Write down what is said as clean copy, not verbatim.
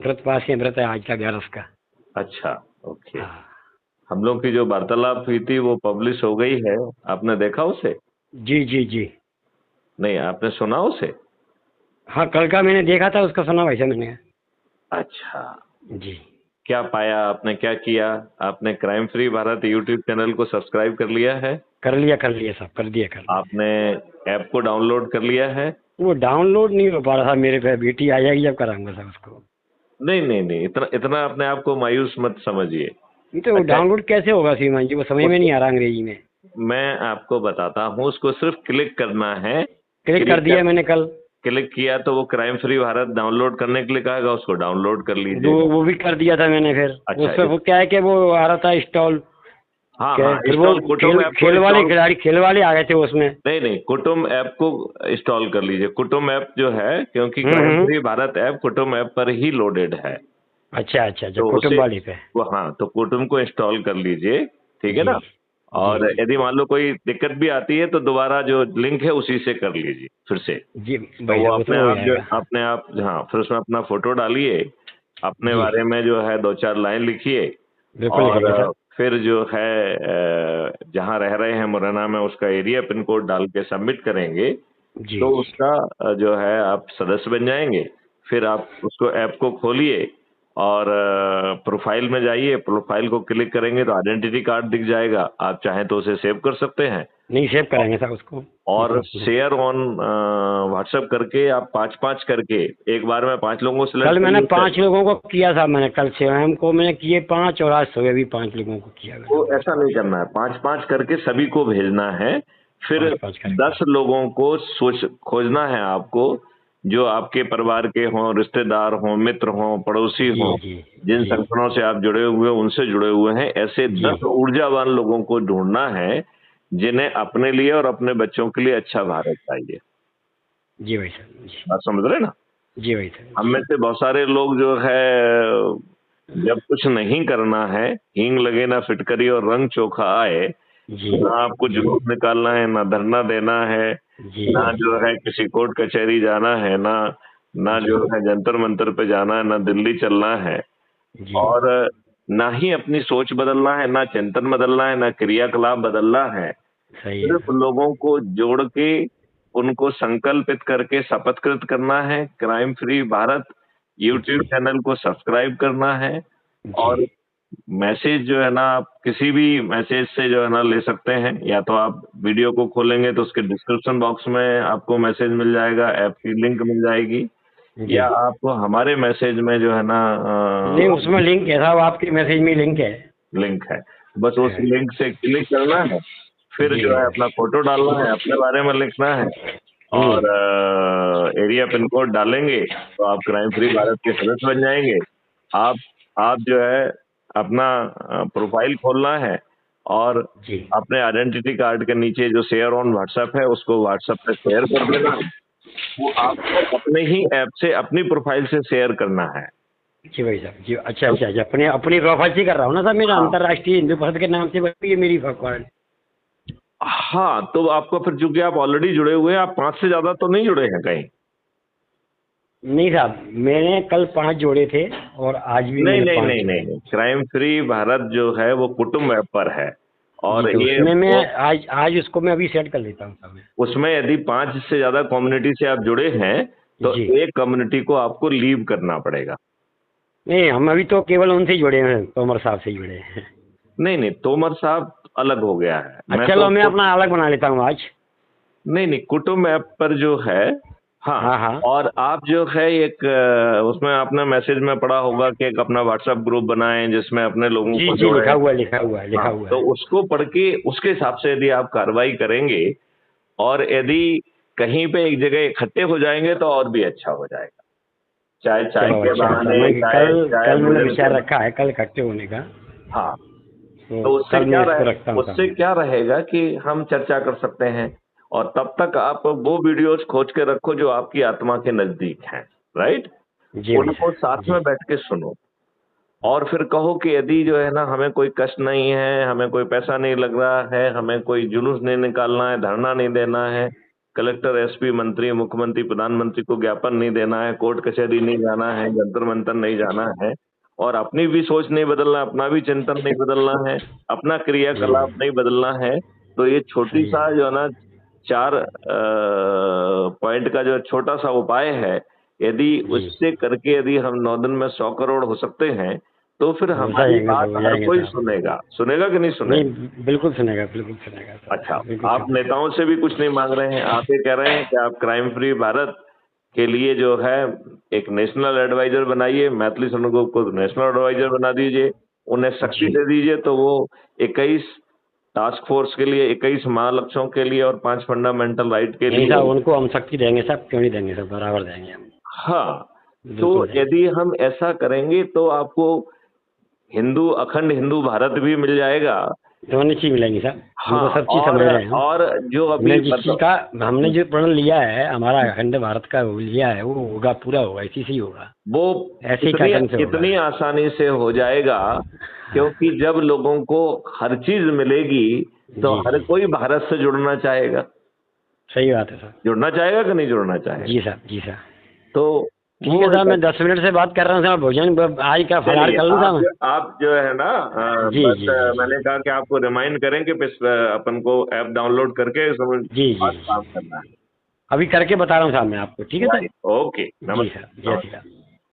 व्रत पास है, व्रत है आज का 11 का। अच्छा, ओके। हाँ हम लोग की जो वार्तालाप हुई थी वो पब्लिश हो गई है, आपने देखा उसे? जी जी जी। नहीं, आपने सुना उसे? हाँ कल का मैंने देखा था, उसका सुना वैसे मैंने। अच्छा, जी। क्या पाया आपने, क्या किया? आपने crime free Bharat YouTube channel को सब्सक्राइब कर लिया है? कर लिया सब, कर दिया कर दिया। आपने ऐप को डाउनलोड कर लिया है? वो डाउनलोड नहीं हो पा रहा था मेरे पे, बेटी आ जाएगी जब कराऊंगा सब उसको। नहीं नहीं नहीं, इतना इतना अपने आप को मायूस मत समझिए। नहीं तो अच्छा, डाउनलोड कैसे होगा श्रीमान जी, वो समझ में उस नहीं आ रहा अंग्रेजी में। मैं आपको बताता हूँ, उसको सिर्फ क्लिक करना है। क्लिक कर क्लिक कर दिया मैंने कल। क्लिक किया तो वो क्राइम फ्री भारत डाउनलोड करने के लिए कहेगा, उसको डाउनलोड कर दो लीजिए। वो भी कर दिया था मैंने फिर। अच्छा, उसमें वो क्या है कि वो आ रहा था इंस्टॉल। हाँ क्या हाँ, है फिर वो इंस्टॉल कुटुम खेल ऐप को खेल वाले इंस्टॉल। खिलाड़ी, खेल वाले आ गए थे उसमें। नहीं नहीं, कुटुम ऐप को इंस्टॉल कर लीजिए। कुटुम ऐप जो है, क्योंकि क्राइम हम्म। फ्री भारत ऐप कुटुम ऐप पर ही लोडेड है। अच्छा अच्छा अच्छा, तो कुटुंब उसे वाली पे। हाँ, तो कुटुम को इंस्टॉल कर लीजिए, ठीक है जी ना? जी और जी यदि मान लो कोई दिक्कत भी आती है तो दोबारा जो लिंक है उसी से कर लीजिए फिर से। जी। तो भाई वो साहब अपने उसमें हो आप जो जाएगा। अपने आप, हाँ, फिर उसमें अपना फोटो डालिए, अपने जी बारे में जो है दो चार लाइन लिखिए। बिल्कुल और लिखेंगे सर। फिर जो है जहाँ रह रहे हैं मुरैना में, उसका एरिया पिन कोड डाल के सबमिट करेंगे जी तो जी उसका जो है आप सदस्य बन जाएंगे। फिर आप उसको ऐप को खोलिए और प्रोफाइल में जाइए। प्रोफाइल को क्लिक करेंगे तो आइडेंटिटी कार्ड दिख जाएगा, आप चाहें तो उसे सेव कर सकते हैं। नहीं सेव करेंगे सर उसको। और शेयर ऑन व्हाट्सएप करके आप 5-5 करके एक बार में 5 लोगों को सिलेक्ट कल कर मैंने लीजिए। 5 लोगों को किया था, मैंने कल शाम को मैंने किए 5 और आज सुबह भी 5 लोगों को किया तो मैंने ऐसा नहीं करना है, 5-5 करके सभी को भेजना है। फिर 5 करके। 10 लोगों को सोच खोजना है आपको, जो आपके परिवार के हों, रिश्तेदार हों, मित्र हों, पड़ोसी जी हों, जी जिन जी संगठनों से आप जुड़े हुए हैं उनसे जुड़े हुए हैं। ऐसे जी 10 ऊर्जावान लोगों को ढूंढना है, जिन्हें अपने लिए और अपने बच्चों के लिए अच्छा भारत चाहिए। जी भाई साहब जी। बात समझ रहे हैं ना? जी भाई साहब हम जी। में से बहुत सारे लोग जो है, जब कुछ नहीं करना है, हींग लगे ना फिटकरी और रंग चोखा आए, जी ना आपको जी जुलूस निकालना है, ना धरना देना है, जी ना जो है किसी कोर्ट कचहरी जाना है, ना ना जी जो है जंतर मंतर पे जाना है, ना दिल्ली चलना है। जी। और ना ही अपनी सोच बदलना है, ना चिंतन बदलना है, ना क्रियाकलाप बदलना है। सही है सिर्फ सर। लोगों को जोड़ के, उनको संकल्पित करके शपथकृत करना है। क्राइम फ्री भारत यूट्यूब जी चैनल को सब्सक्राइब करना है। जी। और मैसेज जो है ना, आप किसी भी मैसेज से जो है ना ले सकते हैं। या तो आप वीडियो को खोलेंगे तो उसके डिस्क्रिप्शन बॉक्स में आपको मैसेज मिल जाएगा, ऐप की लिंक मिल जाएगी। जी या आपको हमारे मैसेज में जो है ना नहीं उसमें लिंक है साहब, आपके मैसेज में लिंक है। लिंक है, बस उस हाँ, लिंक से क्लिक करना है। फिर जी जो है अपना फोटो डालना है, अपने बारे में लिखना है। और हम्म। एरिया पिन कोड डालेंगे तो आप क्राइम फ्री भारत के सदस्य बन जाएंगे। आप आप जो है अपना प्रोफाइल खोलना है और जी अपने आइडेंटिटी कार्ड के नीचे जो शेयर ऑन व्हाट्सएप है उसको व्हाट्सएप पे शेयर कर देना है। वो आपको अपने ही ऐप से, अपनी प्रोफाइल से शेयर करना है। जी भाई साहब जी। अच्छा अच्छा अच्छा, अपने अपनी प्रोफाइल से कर रहा हूँ ना सर, मेरा हाँ अंतर्राष्ट्रीय हिंदू परिषद के नाम से बनी है मेरी प्रोफाइल। हाँ, तो आपको फिर, चूंकि आप ऑलरेडी जुड़े हुए हैं, आप 5 से ज्यादा तो नहीं जुड़े हैं कहीं? नहीं साहब, मैंने कल 5 जोड़े थे और आज भी नहीं मैंने नहीं 5 नहीं नहीं जोड़े। नहीं, क्राइम फ्री भारत जो है वो कुटुंब ऐप पर है। जी और तो ये उसमें मैं वो, आज आज उसको मैं अभी सेट कर लेता हूँ साहब मैं। उसमें यदि 5 से ज्यादा कम्युनिटी से आप जुड़े हैं तो जी एक कम्युनिटी को आपको लीव करना पड़ेगा। नहीं, हम अभी तो केवल उनसे ही जुड़े हैं, तोमर साहब से ही जुड़े हैं। नहीं नहीं, तोमर साहब अलग हो गया है। मैं अच्छा तो लो मैं अपना अलग बना लेता हूँ आज। नहीं नहीं, कुटुंब ऐप पर जो है, हाँ। हाँ हाँ। और आप जो है एक उसमें आपने मैसेज में पढ़ा होगा कि एक अपना व्हाट्सएप ग्रुप बनाएं जिसमें अपने लोगों जी को जी जोड़ें। लिखा हुआ है लिखा हाँ, हुआ तो है। उसको पढ़ के उसके हिसाब से यदि आप कार्रवाई करेंगे, और यदि कहीं पे एक जगह इकट्ठे हो जाएंगे तो और भी अच्छा हो जाएगा। चाहे चाय चलो के अच्छा अच्छा, बहाने, मैं चाहे कल चाहे कल मैंने भोजन के विचार बहाने। रखा है कल इकट्ठे होने का। हाँ, तो तो कल मैं इसको रखता हूँ उससे सामने। क्या रहेगा कि हम चर्चा कर सकते हैं। और तब तक आप वो वीडियोस खोज के रखो जो आपकी आत्मा के नजदीक हैं, राइट? जी भाई उनको साहब साथ जी। में बैठ के सुनो। और फिर कहो कि यदि जो है ना हमें कोई कष्ट नहीं है, हमें कोई पैसा नहीं लग रहा है, हमें कोई जुलूस नहीं निकालना है, धरना नहीं देना है, कलेक्टर, एसपी, मंत्री, मुख्यमंत्री, प्रधानमंत्री को ज्ञापन नहीं देना है, कोर्ट कचहरी नहीं जाना है, जंतर मंतर नहीं जाना है और अपनी भी सोच नहीं बदलना, अपना भी चिंतन नहीं बदलना है, अपना क्रियाकलाप नहीं बदलना है। तो ये छोटी सही सा है। जो है ना 4 पॉइंट का जो छोटा सा उपाय है, यदि जी, उससे करके यदि हम 9 दिन में 100 करोड़ हो सकते हैं, तो फिर हो हमारी जाएंगे बात सब, हो हर जाएंगे कोई साहब। सुनेगा। सुनेगा कि नहीं नहीं, सुनेगा? बिल्कुल सुनेगा, बिल्कुल सुनेगा अच्छा, सर, बिल्कुल आप सुनेगा। नेताओं से भी कुछ नहीं मांग रहे हैं, आप ये कह रहे हैं कि आप क्राइम फ्री भारत के लिए जो है एक नेशनल एडवाइजर बनाइए, मैथिली शरणगुप्ता को नेशनल एडवाइजर बना दीजिए, उन्हें शक्ति जी, दे दीजिए तो वो 21 टास्क फोर्स के लिए, 21 महालक्ष्यों के लिए और 5 फंडामेंटल राइट के नहीं साहब, लिए। उनको हम शक्ति देंगे साहब, क्यों नहीं देंगे साहब, बराबर देंगे हम, हाँ, बिल्कुल तो देंगे। यदि हम ऐसा करेंगे तो आपको हिंदू, अखंड हिंदू भारत भी मिल जाएगा। दोनों चीज मिलेंगी साहब, हम हाँ, तो सब चीज समझ रहे हैं हम। और जो हमने अभी जिस चीज का, हमने जो प्रण लिया है, हमारा अखंड भारत का वो लिया है, वो होगा, पूरा होगा, इसी से ही होगा, वो ऐसे ही कितनी पैटर्न से होगा। कितनी आसानी से हो जाएगा, क्योंकि जब लोगों को हर चीज मिलेगी तो जी हर जी, कोई भारत से जुड़ना चाहेगा। सही बात है सर। जुड़ना चाहेगा कि नहीं जुड़ना चाहेगा? जी सर, जी सर। तो ठीक वो है साहब, एक मैं 10 मिनट से बात कर रहा हूँ साहब, भोजन आज का फलाहार चलिए, कर लूँ साहब। आप जो है ना जी बस जी जी जी मैंने कहा कि आपको रिमाइंड करें कि अपन को ऐप डाउनलोड करके समझ जी जी बात जी, काम करना अभी करके बता रहा हूँ साहब मैं आपको, ठीक है है। सर। ओके, जी सर, नमस्कार जय श्री नमस्कार। राम।